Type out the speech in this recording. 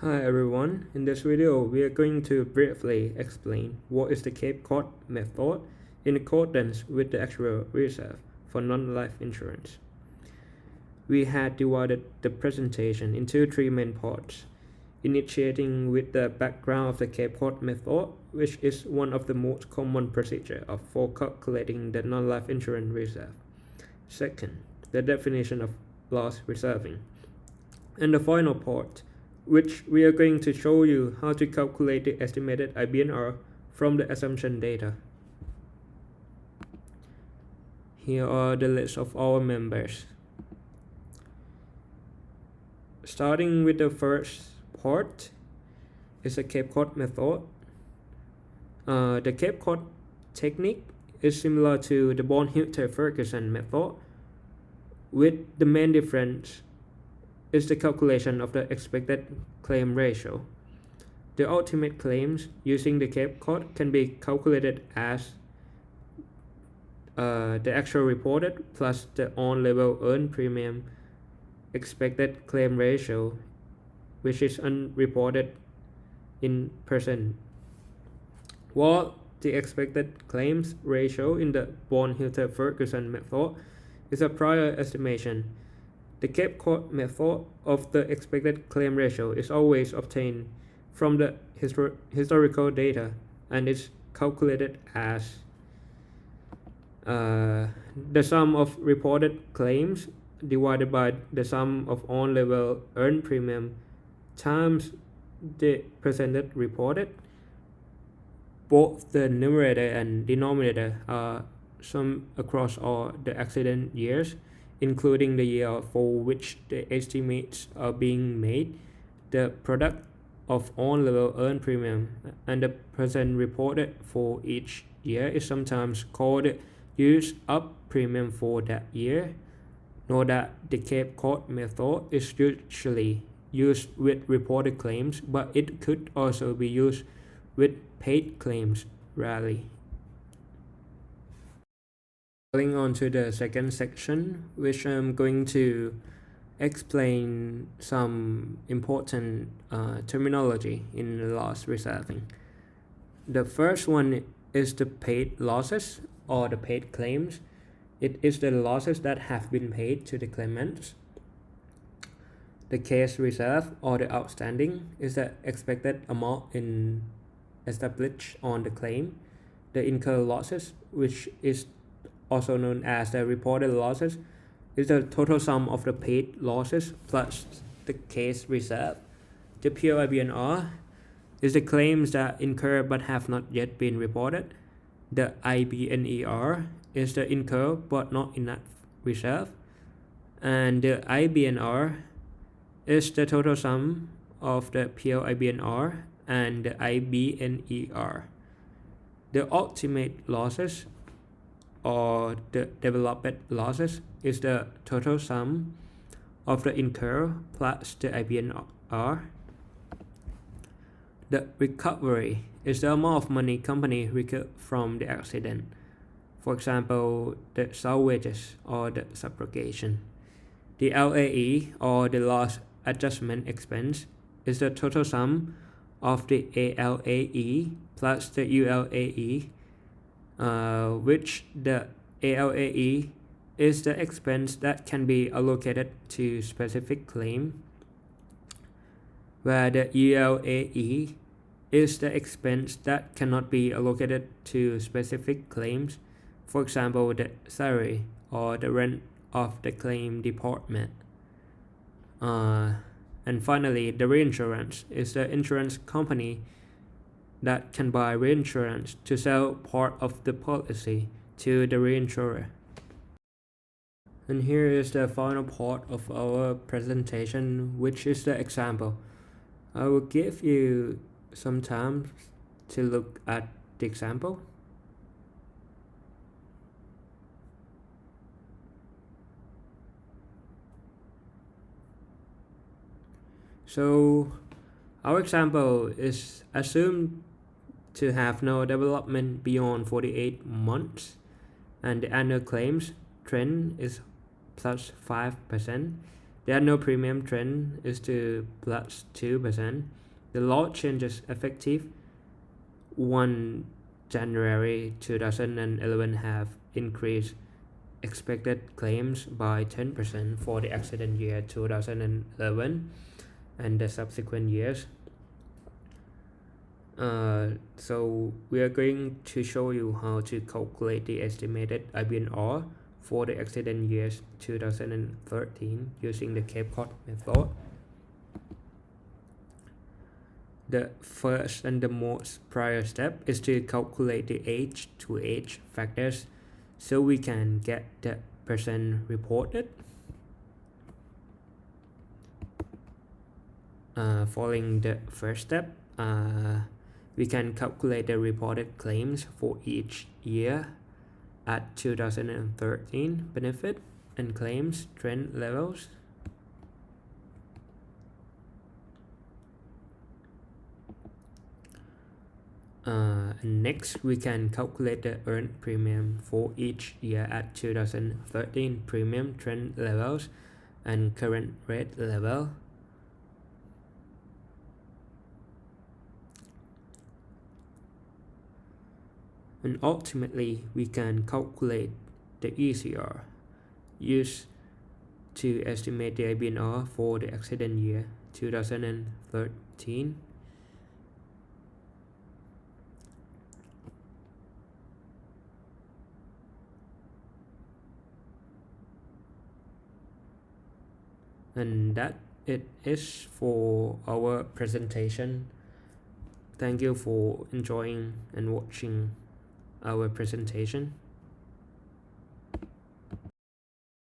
Hi everyone, in this video we are going to briefly explain what is the Cape Cod method in accordance with the actuarial reserve for non-life insurance. We had divided the presentation into three main parts, initiating with the background of the Cape Cod method, which is one of the most common procedures for calculating the non-life insurance reserve. Second, the definition of loss reserving. And the final part, which we are going to show you how to calculate the estimated IBNR from the assumption data. Here are the list of our members. Starting with the first part is the Cape Cod method. The Cape Cod technique is similar to the Born-Hilter-Ferguson method, with the main difference is the calculation of the expected claim ratio. The ultimate claims using the Cape Cod can be calculated as the actual reported plus the on-level earned premium expected claim ratio, which is unreported in percent, while the expected claims ratio in the Born-Hilter-Ferguson method is a prior estimation. The Cape Cod method of the expected claim ratio is always obtained from the historical data and is calculated as the sum of reported claims divided by the sum of on-level earned premium times the percentage reported. Both the numerator and denominator are summed across all the accident years, including the year for which the estimates are being made. The product of on-level earned premium and the percent reported for each year is sometimes called used up premium for that year. Note that the Cape Cod method is usually used with reported claims, but it could also be used with paid claims rarely. Going on to the second section, which I'm going to explain some important terminology in loss reserving. The first one is the paid losses or the paid claims. It is the losses that have been paid to the claimants. The case reserve or the outstanding is the expected amount established on the claim. The incurred losses, which is also known as the reported losses, is the total sum of the paid losses plus the case reserve. The POIBNR is the claims that incur but have not yet been reported. The IBNER is the incur but not enough reserve. And the IBNR is the total sum of the POIBNR and the IBNER. The ultimate losses or the developed losses is the total sum of the incur plus the IBNR. The recovery is the amount of money company recover from the accident. For example, the salvages or the subrogation. The LAE or the loss adjustment expense is the total sum of the ALAE plus the ULAE, which the ALAE is the expense that can be allocated to specific claim, where the ULAE is the expense that cannot be allocated to specific claims, for example the salary or the rent of the claim department. And finally, the reinsurance is the insurance company that can buy reinsurance to sell part of the policy to the reinsurer. And here is the final part of our presentation, which is the example. I will give you some time to look at the example. So our example is assumed to have no development beyond 48 months, and the annual claims trend is plus 5%. The annual premium trend is to plus 2%. The law changes effective 1 January 2011 have increased expected claims by 10% for the accident year 2011 and the subsequent years. So we are going to show you how to calculate the estimated IBNR for the accident years 2013 using the Cape Cod method. The first and the most prior step is to calculate the age to age factors so we can get the percent reported. Following the first step, we can calculate the reported claims for each year at 2013 benefit and claims trend levels. Next, we can calculate the earned premium for each year at 2013 premium trend levels and current rate level. And ultimately, we can calculate the ECR used to estimate the IBNR for the accident year 2013. And that it is for our presentation. Thank you for enjoying and watching our presentation.